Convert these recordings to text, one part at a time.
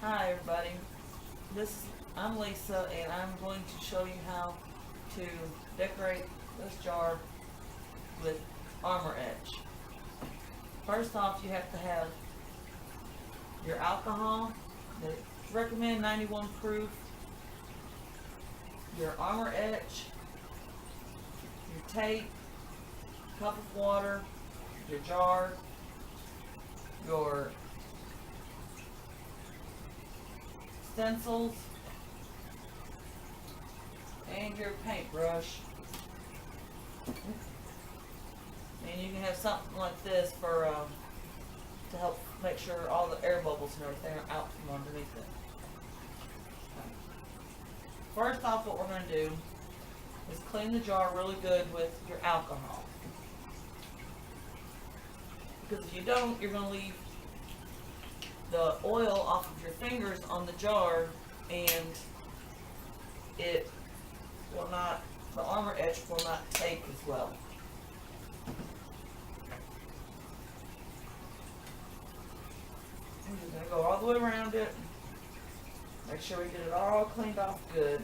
Hi everybody, I'm Lisa and I'm going to show you how to decorate this jar with Armour Etch. First off, you have to have your alcohol, they recommend 91 proof, your Armour Etch, your tape, cup of water, your jar, your stencils, and your paintbrush. And you can have something like this for to help make sure all the air bubbles and everything are out from underneath it. First off, what we're going to do is clean the jar really good with your alcohol. Because if you don't, you're going to leave the oil off of your fingers on the jar, and it will not, the Armour Etch will not take as well. I'm just going to go all the way around it. Make sure we get it all cleaned off good.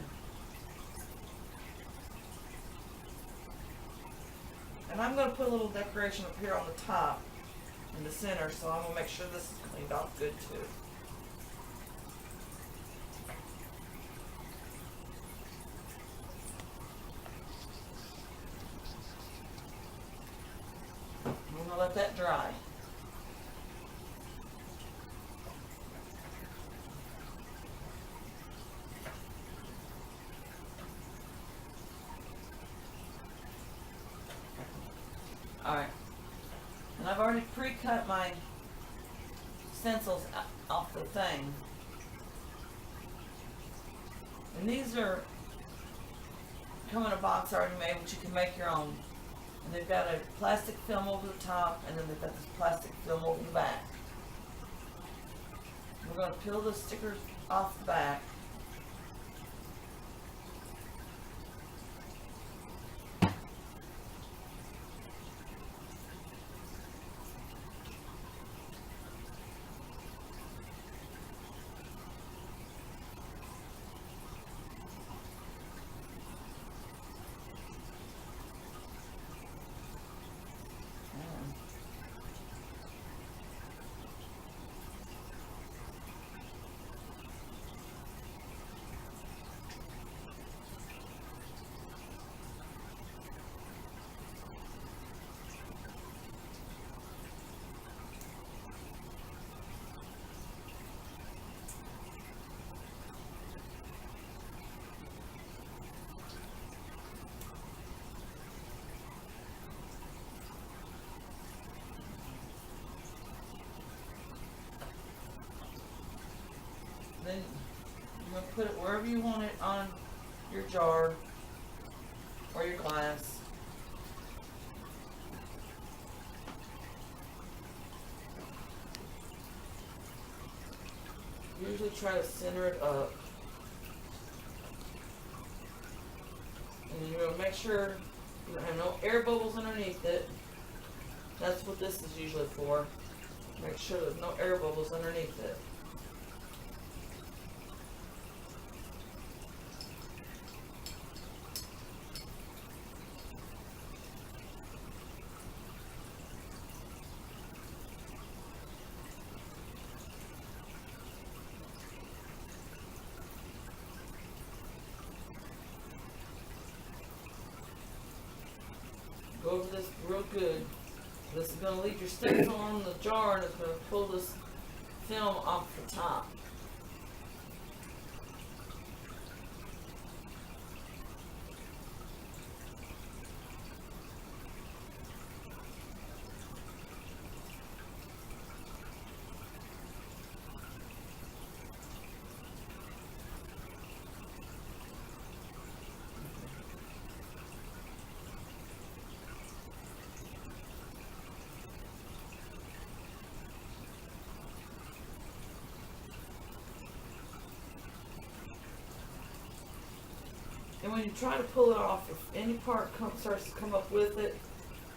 And I'm going to put a little decoration up here on the top in the center, so I'm going to make sure this is cleaned off good too. I'm going to let that dry. Alright, and I've already pre-cut my stencils off the thing. And these are come in a box already made, which you can make your own. And they've got a plastic film over the top, and then they've got this plastic film over the back. We're going to peel the stickers off the back. Then you're going to put it wherever you want it on your jar or your glass. Usually try to center it up. And you're going to make sure you don't have no air bubbles underneath it. That's what this is usually for. Make sure there's no air bubbles underneath it. Go over this real good. This is going to leave your stencil on the jar, and it's going to pull this film off the top. And when you try to pull it off, if any part starts to come up with it,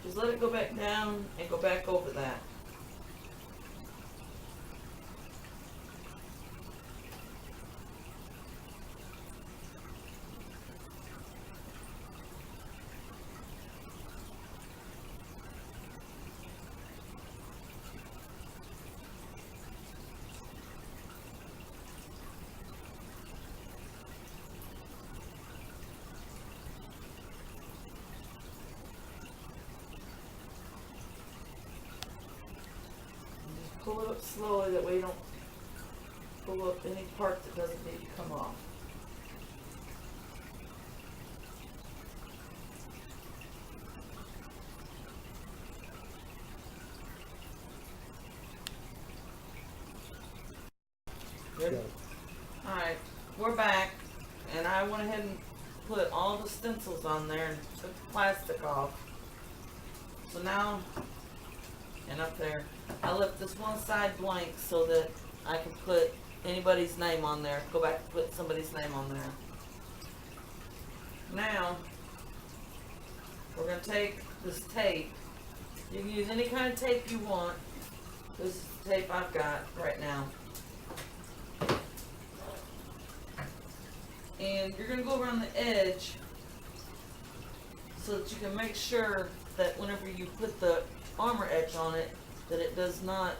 just let it go back down and go back over that. pull it up slowly, that way you don't pull up any part that doesn't need to come off. Good? Alright, we're back, and I went ahead and put all the stencils on there and took the plastic off. So now, and up there, I left this one side blank so that I can put anybody's name on there. Go back and put somebody's name on there. Now, we're going to take this tape. You can use any kind of tape you want. This is the tape I've got right now. And you're going to go around the edge so that you can make sure that whenever you put the Armour Etch on it, that it does not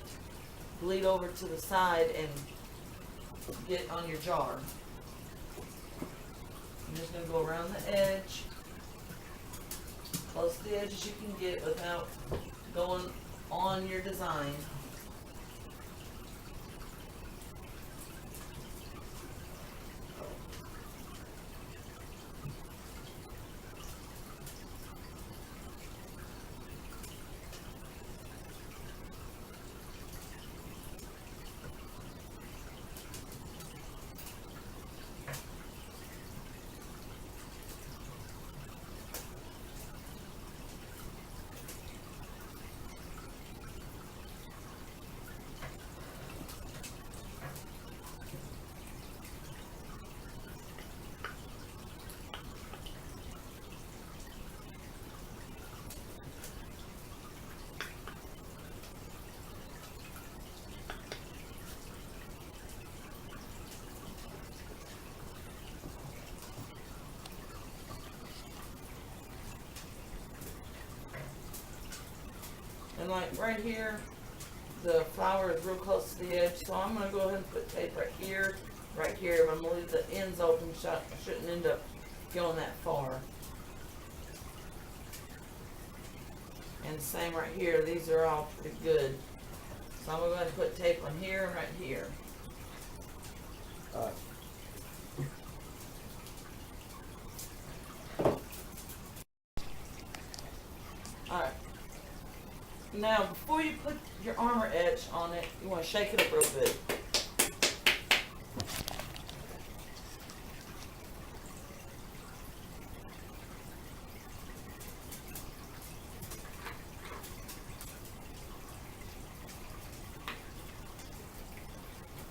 bleed over to the side and get on your jar. I'm just going to go around the edge, close to the edge as you can get without going on your design. And like right here, the flower is real close to the edge, so I'm going to go ahead and put tape right here, but I'm going to leave the ends open so I shouldn't end up going that far. And same right here, these are all pretty good. So I'm going to go ahead and put tape on here and right here. Alright. Now, before you put your Armour Etch on it, you want to shake it up real good.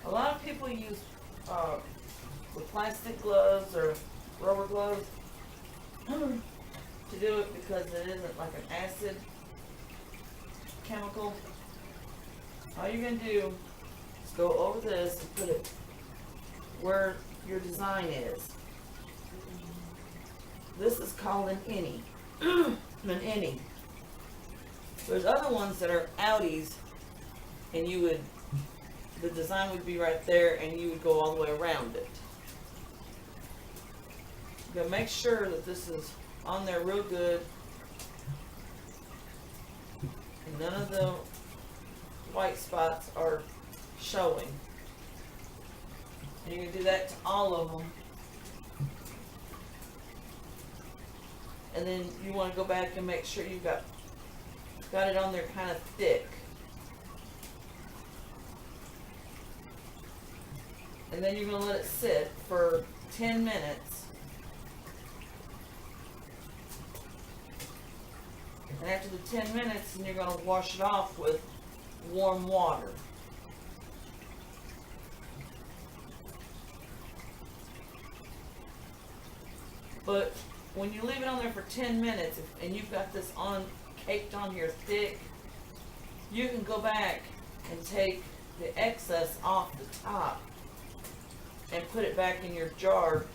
A lot of people use the plastic gloves or rubber gloves to do it because it isn't like an acid chemical. All you're going to do is go over this and put it where your design is. This is called an innie. An innie. There's other ones that are outies, and the design would be right there and you would go all the way around it. You're going to make sure that this is on there real good. And none of the white spots are showing. And you can do that to all of them. And then you want to go back and make sure you've got it on there kind of thick. And then you're going to let it sit for 10 minutes. And after the 10 minutes, then you're going to wash it off with warm water. But when you leave it on there for 10 minutes, and you've got this caked on here thick, you can go back and take the excess off the top and put it back in your jar,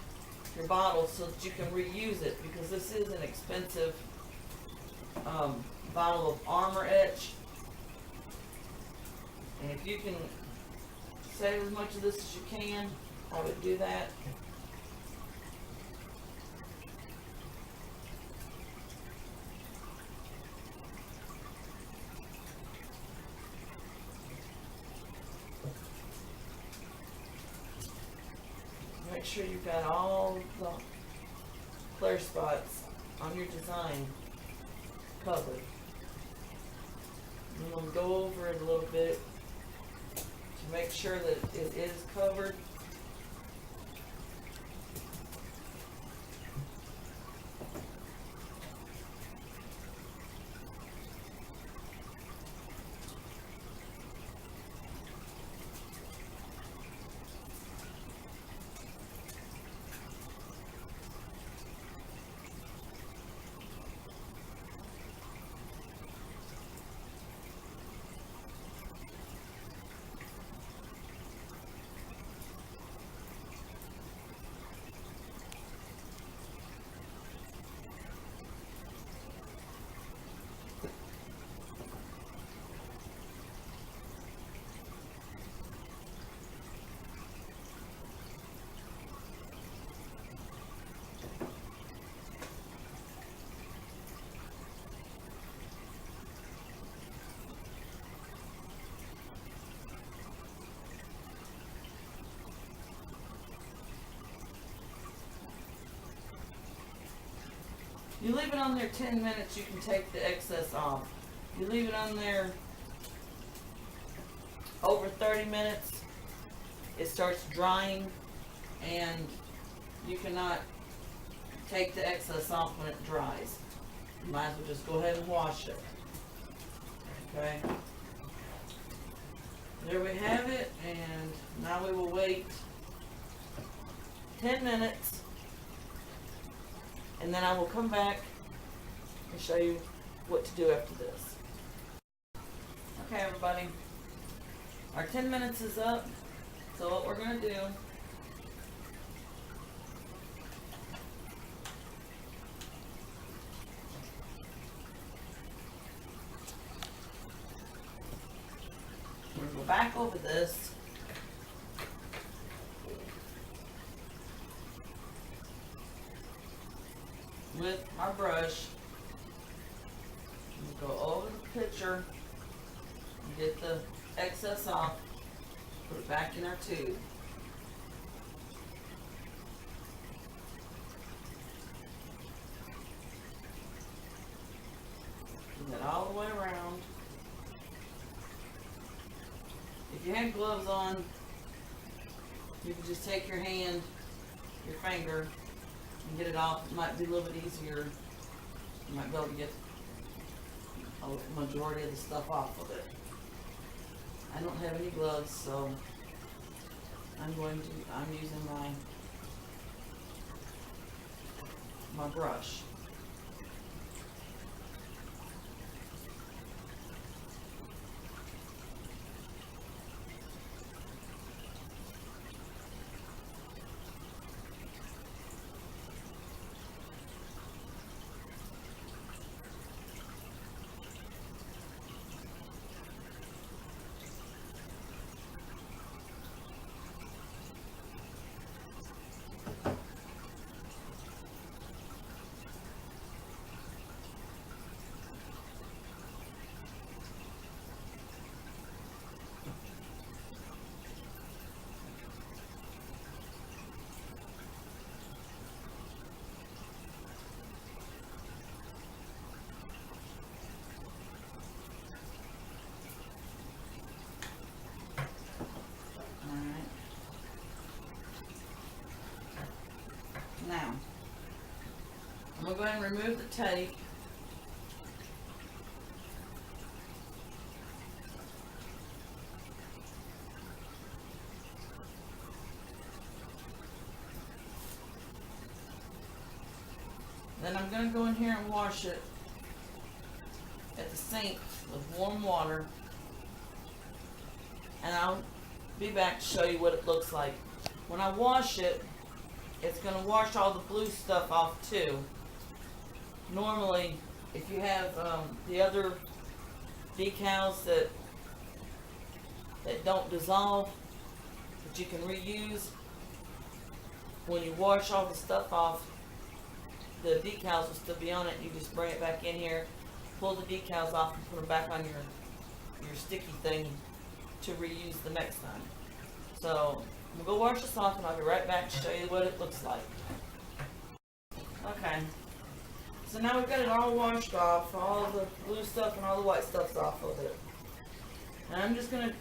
your bottle, so that you can reuse it, because this is an expensive bottle of Armour Etch. And if you can save as much of this as you can, I would do that. sure you've got all the clear spots on your design covered. I'm going to go over it a little bit to make sure that it is covered. You leave it on there 10 minutes, you can take the excess off. You leave it on there over 30 minutes, it starts drying, and you cannot take the excess off when it dries. You might as well just go ahead and wash it. Okay? There we have it, and now we will wait 10 minutes. And then I will come back and show you what to do after this. Okay, everybody. Our 10 minutes is up. So what we're going to do, we're going to go back over this. With our brush, we'll go over the picture and get the excess off, put it back in our tube. Do that all the way around. If you had gloves on, you can just take your hand, your finger, and get it off. It might be a little bit easier. You might be able to get a majority of the stuff off of it. I don't have any gloves, so I'm using my brush. Now, I'm going to go ahead and remove the tape. Then I'm going to go in here and wash it at the sink with warm water. And I'll be back to show you what it looks like. When I wash it, it's going to wash all the blue stuff off too. Normally, if you have the other decals that don't dissolve, that you can reuse, when you wash all the stuff off, the decals will still be on it. You just bring it back in here, pull the decals off, and put them back on your sticky thing to reuse the next time. So I'm gonna go wash this off and I'll be right back to show you what it looks like. Okay. So now we've got it all washed off, all the blue stuff and all the white stuff's off of it. And I'm just gonna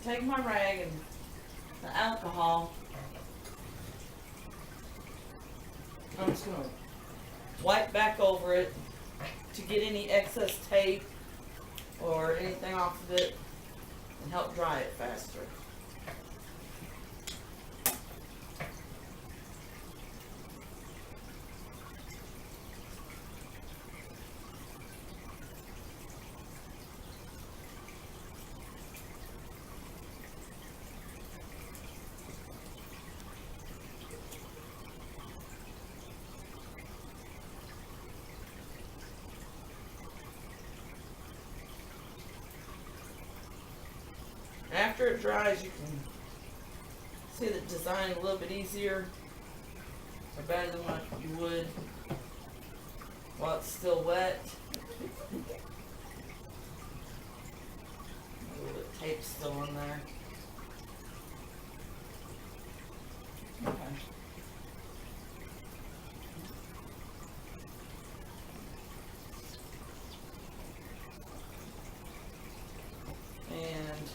take my rag and the alcohol. I'm just gonna wipe back over it to get any excess tape or anything off of it and help dry it faster. After it dries, you can see the design a little bit easier or better than what you would while it's still wet. A little bit of tape still on there. Okay. And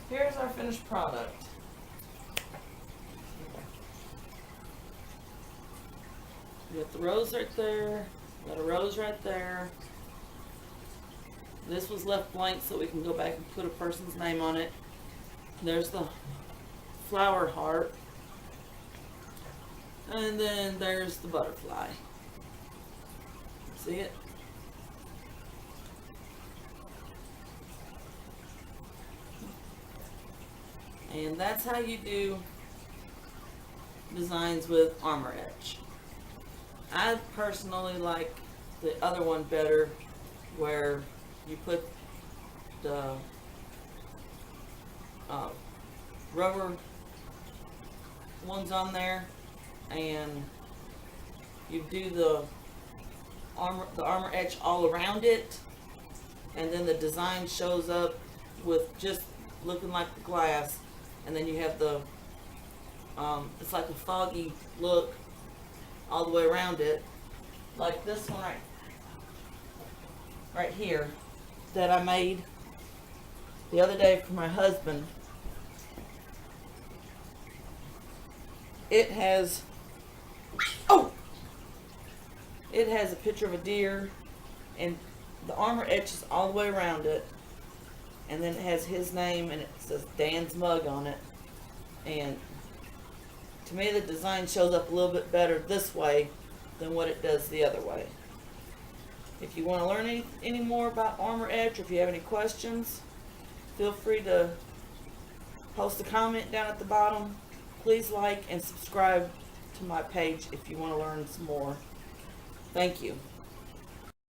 here's our finished product. You got the rose right there, got a rose right there. This was left blank so we can go back and put a person's name on it. There's the flower heart. And then there's the butterfly. See it? And that's how you do designs with Armour Etch. I personally like the other one better, where you put the rubber ones on there and you do the Armour Etch all around it, and then the design shows up with just looking like the glass. And then you have the, it's like a foggy look all the way around it. Like this one right here that I made the other day for my husband. It has, it has a picture of a deer, and the Armour Etch is all the way around it. And then it has his name, and it says Dan's mug on it. And to me, the design shows up a little bit better this way than what it does the other way. If you want to learn any more about Armour Etch, or if you have any questions, feel free to post a comment down at the bottom. Please like and subscribe to my page if you want to learn some more. Thank you.